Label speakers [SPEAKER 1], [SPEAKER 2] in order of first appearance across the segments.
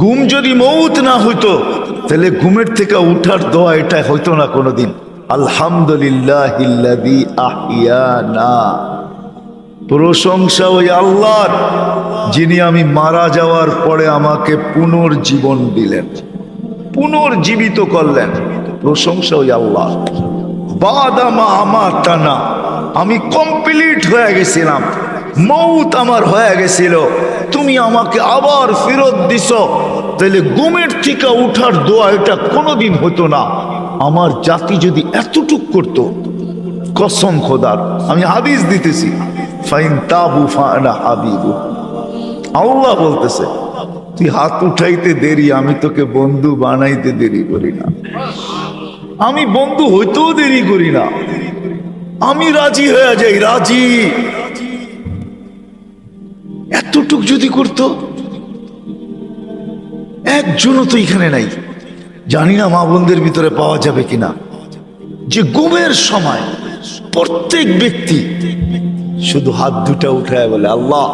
[SPEAKER 1] ঘুম যদি মৌত না হইতো তাহলে ঘুমের থেকে উঠার দোয়া এটা হইতো না কোনোদিন। আলহামদুলিল্লাহিল্লাযী আহিয়ানা, প্রশংসা ওই আল্লাহর যিনি আমি মারা যাওয়ার পরে আমাকে পুনর্জীবন দিলেন, পুনর্জীবিত করলেন। প্রশংসা ওই আল্লাহ। বাদামা আমাতানা, আমি কমপ্লিট হয়ে গেছিলাম, মৌত আমার হয়ে গেছিল, তুমি আমাকে আবার ফেরত দিছ, তাহলে ঘুমের থেকে উঠার দোয়া এটা কোনোদিন হতো না। আমার জাতি যদি এতটুক করত, কসম খোদার, আমি হাদিস দিতেছি, ফাইন তাবু ফানা হাবিবু, আল্লাহ বলতেছে তুই হাত উঠাইতে দেরি, আমি তোকে বন্ধু বানাইতে দেরি করি না, আমি বন্ধু হইতেও দেরি করি না, আমি রাজি হয়ে যাই, রাজি। এতটুক যদি করতো, একজনও তো এখানে নাই, জানি না মা বোনদের ভিতরে পাওয়া যাবে কিনা, যে ঘুমের সময় প্রত্যেক ব্যক্তি শুধু হাত দুটা উঠায় বলে আল্লাহ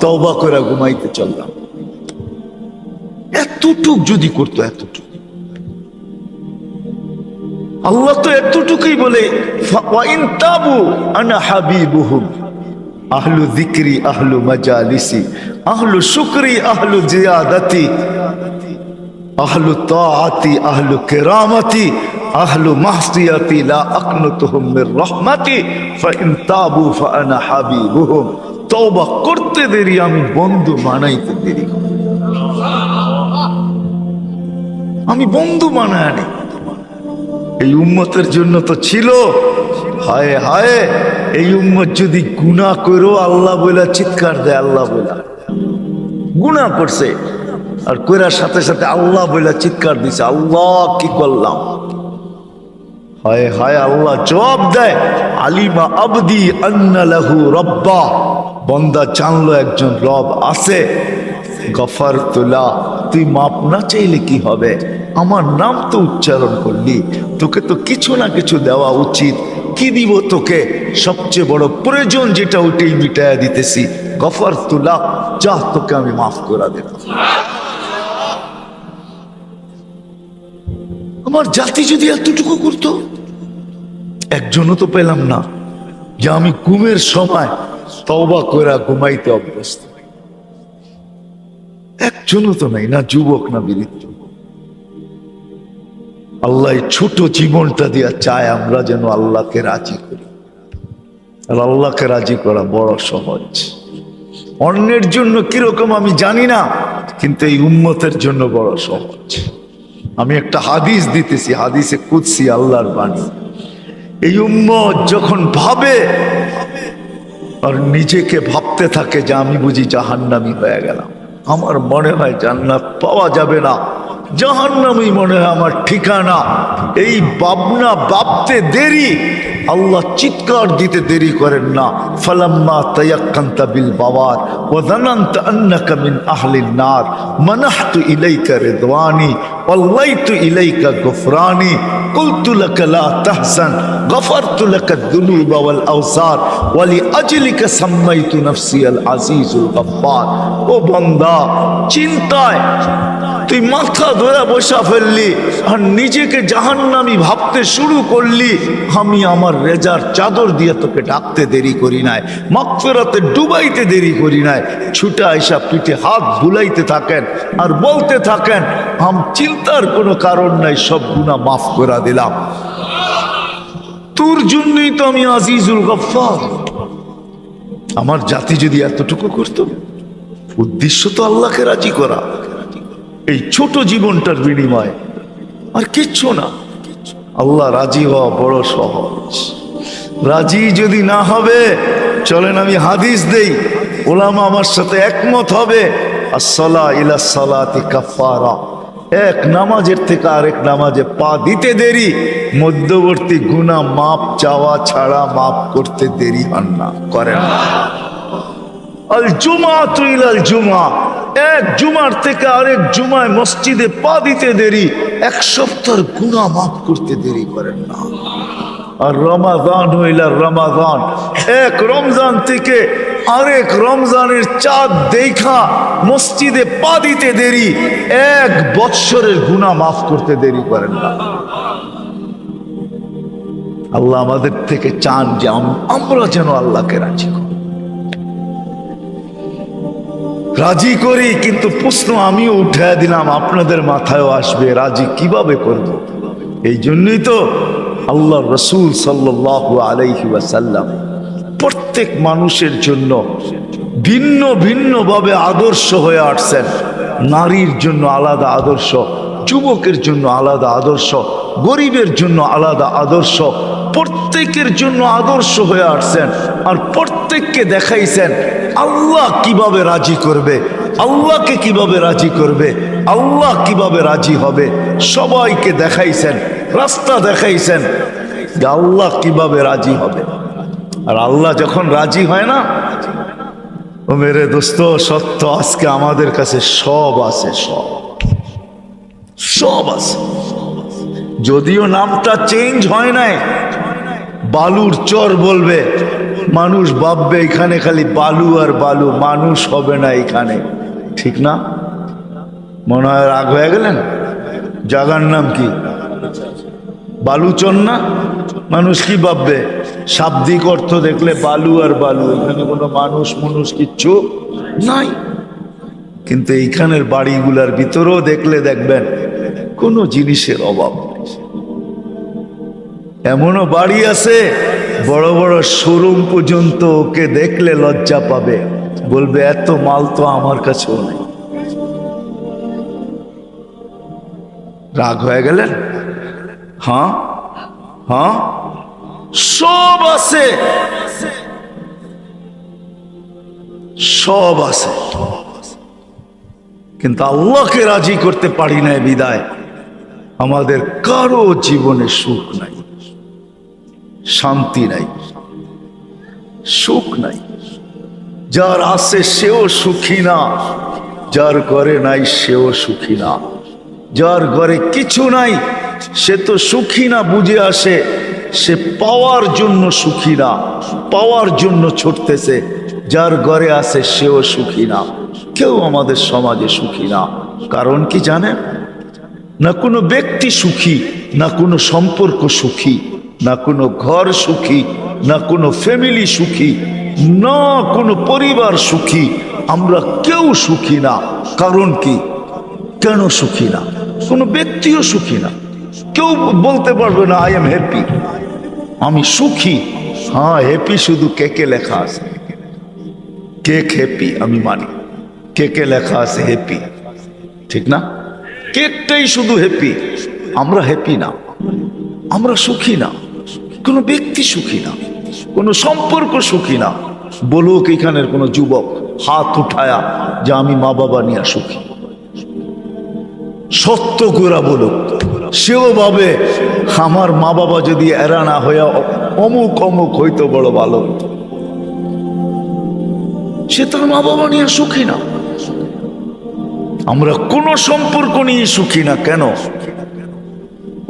[SPEAKER 1] তওবা করে ঘুমাইতে চললাম। এতটুক যদি করতো, এতটুক, আল্লাহ তো এতটুকুই বলে ওয়াইন তাবু আনা হাবিবুহুম, আহলু যিকরি আহলু মাজালিসি আহলু শুকরি আহলু জিয়াদাতি আহলু তাআতি আহলু কিরামাতি আহলু মাহসিয়াতি লা আকনুতুহুম মির রাহমাতি ফাইন তাবু ফাআনা হাবিবুহুম। তওবা করতে দেরি, আমি বন্ধু বানাইতে দেরি, আমি বন্ধু বানায় আনি। এই উম্মতের জন্য তো ছিল, হায় হায় এই উম্মত যদি গুনাহ করো আল্লাহ বলে চিৎকার দেয়, আল্লাহ বলে গুনাহ করছে আর কইরার সাথে সাথে আল্লাহ বলে চিৎকার দিছে, আল্লাহ কি করলাম, হায় হায় আল্লাহ জবাব দেয় আলিমা আবদি আন্না লাহু রব্বা, বান্দা জানলো একজন রব আছে, গফারতু লা, তুই মাপ না চাইলে কি হবে, আমার নাম তো উচ্চারণ করলি, তোকে তো কিছু না কিছু দেওয়া উচিত, কি দিব তোকে, সবচেয়ে বড় প্রয়োজন যেটা ওইটাই মিটাইয়া দিতেছি, গফারতু লা, যা তোকে আমি মাফ করে দিলাম। আমার জাতি যদি এতটুকু করতো, একজনও তো পেলাম না যে আমি ঘুমের সময় তওবা করে ঘুমাইতে অভ্যস্ত, একজনও তো নাই, না যুবক না বৃদ্ধ। আল্লাহ ছোট জীবনটা দিয়া চায় আমরা যেন আল্লাহকে রাজি করি, আর আল্লাহকে রাজি করা বড় সহজ। অন্যের জন্য কিরকম আমি জানি না, কিন্তু এই উম্মতের জন্য বড় সহজ। আমি একটা হাদিস দিতেছি, হাদিসে কুদসি, আল্লাহর বাণী। এই উম্মত যখন ভাবে আর নিজেকে ভাবতে থাকে যে আমি বুঝি জাহান্নামী হয়ে গেলাম, আমার মনে হয় জান্নাত পাওয়া যাবে না, জাহান্নামই মনে হয় আমার ঠিকানা, এই ভাবনা ভাবতে দেরি, আল্লাহ চিৎকার দিতে দেরি করেন না, ফালাম্মা তায়াক্কানতা বিল বাওয়ার ওয়া যানানতা আন্নাকা মিন আহলিন নার মানাহতু ইলাইকা রিদওয়ানি ওয়াল্লাইতু ইলাইকা গুফরানি কুলতু লাকা লা তাহজান গফারতু লাকা যুনুবা ওয়াল আওসার ওয়া লিআজলিকা সাম্মাইতু নাফসি আল আজিজুল গফফার। ও বান্দা, চিন্তায় তুই মাথা ধরে বসা ফেললি আর নিজেকে জাহান্নামী ভাবতে শুরু করলি, আমি আমার রেজার চাদর দিয়ে তোকে ডাকতে দেরি করি নাই, মাগফিরাতে ডুবাইতে দেরি করি নাই, ছুটা আইসা পিঠে হাত বুলাইতে থাকেন আর বলতে থাকেন চিন্তার কোনো কারণ নাই, সব গুনাহ মাফ করে দিলাম, তোর জন্যই তো আমি আজিজুল গফফার। আমার জাতি যদি এতটুকু করত, উদ্দেশ্য তো আল্লাহকে রাজি করা, এই ছোট জীবনটার বিনিময় আর কিচ্ছু না। আল্লাহ রাজি হওয়া বড় সহজ। রাজি যদি না হবে, চলেন আমি হাদিস দেই, ওলামা আমার সাথে একমত হবে, আসসালা ইলা সালাতি কাফারা, এক নামাজের থেকে আরেক নামাজে পা দিতে দেরি, মধ্যবর্তী গুনাহ মাপ চাওয়া ছাড়া মাপ করতে দেরি হন না, করেন না। আল জুমাতু ইলাল জুমা, এক জুমার থেকে আরেক জুমায় মসজিদে পা দিতে দেরি, এক সপ্তাহের গুনাহ মাফ করতে দেরি করেন না। আর রমাদান হইলা রমাদান, এক রমজান থেকে আরেক রমজানের চাঁদ দেখা মসজিদে পা দিতে দেরি, এক বৎসরের গুনাহ মাফ করতে দেরি করেন না। আল্লাহ আমাদের থেকে চান যে আমরা যেন আল্লাহকে রাজি করি। কিন্তু প্রশ্ন আমিও উঠায় দিলাম, আপনাদের মাথায়ও আসবে, রাজি কিভাবে করব? এই জন্যই তো আল্লাহ রসুল সাল্লাল্লাহু আলাইহি ওয়াসাল্লাম প্রত্যেক মানুষের জন্য ভিন্ন ভিন্ন ভাবে আদর্শ হয়ে আসছেন। নারীর জন্য আলাদা আদর্শ, যুবকের জন্য আলাদা আদর্শ, গরিবের জন্য আলাদা আদর্শ, প্রত্যেকের জন্য আদর্শ হয়ে আসছেন। আর প্রত্যেককে দেখাইছেন আল্লাহ কিভাবে রাজি করবে, আল্লাহকে কিভাবে রাজি করবে, আল্লাহ কিভাবে রাজি হবে। সবাইকে দেখাইছেন, রাস্তা দেখাইছেন যে আল্লাহ কিভাবে রাজি হবে। আর আল্লাহ যখন রাজি হয় না, ও মেরে দোস্ত সত্য, আজকে আমাদের কাছে সব আছে, সব আছে। যদিও নামটা চেঞ্জ হয় নাই, বালুর চর বলবে, মানুষ ভাববে এখানে খালি বালু আর বালু, মানুষ হবে না এখানে, ঠিক না? মনে হয় রাগ হয়ে গেলেন? জায়গার নাম কি? বালুচর না? মানুষ কি ভাববে? শাব্দিক অর্থ দেখলে বালু আর বালু, এখানে কোনো মানুষ কিচ্ছু নাই। কিন্তু এইখানের বাড়িগুলার ভিতরেও দেখলে দেখবেন কোনো জিনিসের অভাব নেই। এমনও বাড়ি আছে বড় বড় শোরুম পর্যন্ত, ওকে দেখলে লজ্জা পাবে, বলবে এত মাল তো আমার কাছেও নেই। রাগ হয়ে গেলেন? হ্যাঁ হ্যাঁ, সব আছে, সব আছে, কিন্তু আল্লাহকে রাজি করতে পারি না বিদায় আমাদের কারো জীবনে সুখ নাই, শান্তি নাই, সুখ নাই। যার আছে সেও সুখী না, যার ঘরে নাই সেও সুখী না। যার ঘরে কিছু নাই সে তো সুখী না বুঝে আসে, সে পাওয়ার জন্য সুখী না, পাওয়ার জন্য ছুটতেছে। যার ঘরে আছে সেও সুখী না। কেউ আমাদের সমাজে সুখী না। কারণ কি জানেন? না কোনো ব্যক্তি সুখী, না কোনো সম্পর্ক সুখী, না কোনো ঘর সুখী, না কোনো ফ্যামিলি সুখী, না কোনো পরিবার সুখী। আমরা কেউ সুখী না। কারণ কি? কেন সুখী না? কোনো ব্যক্তিও সুখী না। কেউ বলতে পারবে না আই এম হ্যাপি, আমি সুখী। হ্যাঁ, হ্যাপি শুধু কেকে লেখা আছে, কেক হ্যাপি আমি মানি, কেকে লেখা আছে হ্যাপি, ঠিক না? কেকটাই শুধু হ্যাপি। আমরা হ্যাপি না, আমরা সুখী না। কোনো ব্যক্তি সুখী না, কোনো সম্পর্ক সুখী না। বলুক এখানের কোনো যুবক হাত উঠায়া যে আমি মা বাবা নিয়ে সুখী, সত্য করে বলুক। সেও ভাবে আমার মা বাবা যদি এরা না হইয়া অমুক অমুক হইতো বড় ভালো হইতো। সে তার মা বাবা নিয়ে সুখী না। আমরা কোনো সম্পর্ক নিয়ে সুখী না। কেন?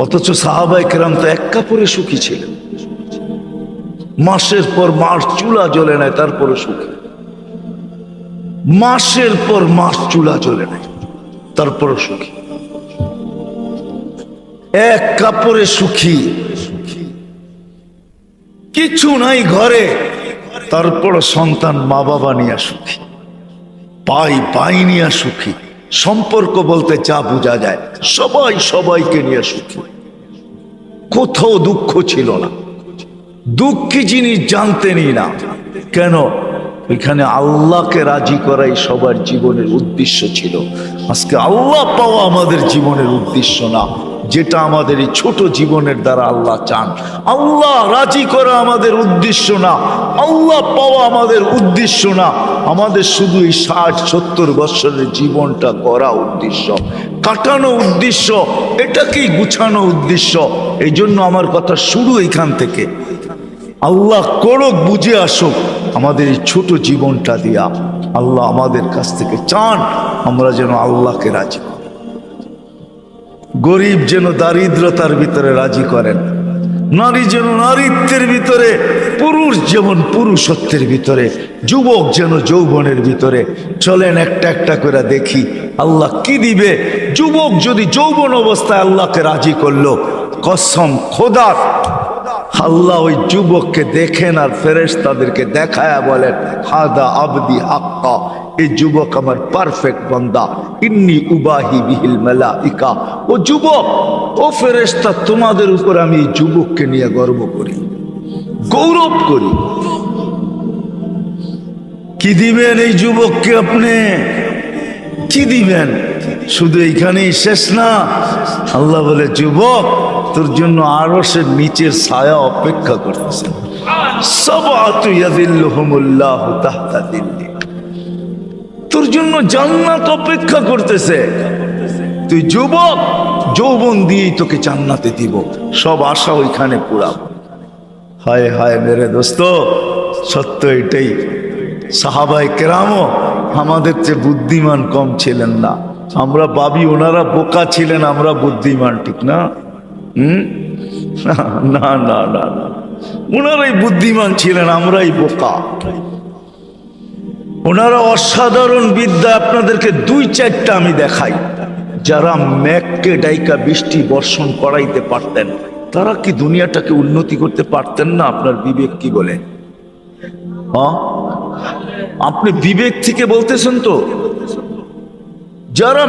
[SPEAKER 1] অথচ সাহাবায়ে কেরাম তো এক কাপড়ে সুখী ছিলেন। মাসের পর মাস চুলা জ্বলে নাই, তারপরে সুখী। মাসের পর মাস চুলা জ্বলে নাই, তারপরে সুখী। এক কাপড়ে সুখী, কিছু নাই ঘরে, তারপর সন্তান মা বাবা নিয়ে সুখী, পাই নিয়ে সুখী। সম্পর্ক বলতে যা বোঝা যায়, সবাই সবাইকে নিয়ে সুখী। কোথাও দুঃখ ছিল না, দুঃখী জিনিস জানতেনই না। কেন? এখানে আল্লাহকে রাজি করাই সবার জীবনের উদ্দেশ্য ছিল। আজকে আল্লাহ পাওয়া আমাদের জীবনের উদ্দেশ্য না, যেটা আমাদের এই ছোট জীবনের দ্বারা আল্লাহ চান। আল্লাহ রাজি করা আমাদের উদ্দেশ্য না, আল্লাহ পাওয়া আমাদের উদ্দেশ্য না। আমাদের শুধু এই 60-70 বছরের জীবনটা করা উদ্দেশ্য, কাটানো উদ্দেশ্য, এটাকেই গুছানো উদ্দেশ্য। এই জন্য আমার কথা শুরু এখান থেকে। আল্লাহ করুক, বুঝে আসুক আমাদের এই ছোট জীবনটা দিয়া। আল্লাহ আমাদের কাছ থেকে চান আমরা যেন আল্লাহকে রাজি করি। গরিব যেন দারিদ্রতার ভিতরে রাজি করেন, নারী যেন নারীত্বের ভিতরে, পুরুষ যেমন পুরুষত্বের ভিতরে, যুবক যেন যৌবনের ভিতরে। চলেন একটা একটা করে দেখি আল্লাহ কি দিবে। যুবক যদি যৌবন অবস্থায় আল্লাহকে রাজি করলো, কসম খোদার, আল্লাহ ওই যুবককে দেখেন আর ফেরেশতাদেরকে দেখায়া বলেন, হাদা আবদি হাক্কা, এই যুবক আমার পারফেক্ট বান্দা, ইন্নী উবাহি বিহিল মালাইকা। ও যুবক, ও ফেরেশতা, তোমাদের উপর আমি এই যুবককে নিয়ে গর্ব করি, গৌরব করি। কি দিবেন এই যুবককে আপনি? কি দিবেন? শুধু এইখানেই শেষ না। আল্লাহ বলে, যুবক, তোর জন্য আরশের নিচের ছায়া অপেক্ষা করতেছে। সাবআতু ইয়াযিল্লুহুমুল্লাহু তাহতা যিল্লি, তোর জন্য জান্নাত অপেক্ষা করতেছে। তুই যুবক, যৌবন দিয়েই তোকে জান্নাতে দিব, সব আশা ওইখানে পুরাবো। হায় হায় মেরে দোস্ত, সত্য এটাই। সাহাবায়ে কেরামও আমাদের চেয়ে বুদ্ধিমান কম ছিলেন না। আমরা ভাবি ওনারা বোকা ছিলেন, আমরা বুদ্ধিমান, ঠিক না? না না না না, ওনারাই বুদ্ধিমান ছিলেন, আমরাই বোকা। ওনারা অসাধারণ বিদ্যা। আপনাদেরকে দুই চারটা আমি দেখাই। যারা মেঘকে ডাইকা বৃষ্টি বর্ষণ করাইতে পারতেন, তারা কি দুনিয়াটাকে উন্নতি করতে পারতেন না? আপনার বিবেক কি বলে? হ্যাঁ, আপনি বিবেক থেকে বলতেছেন তো? যারা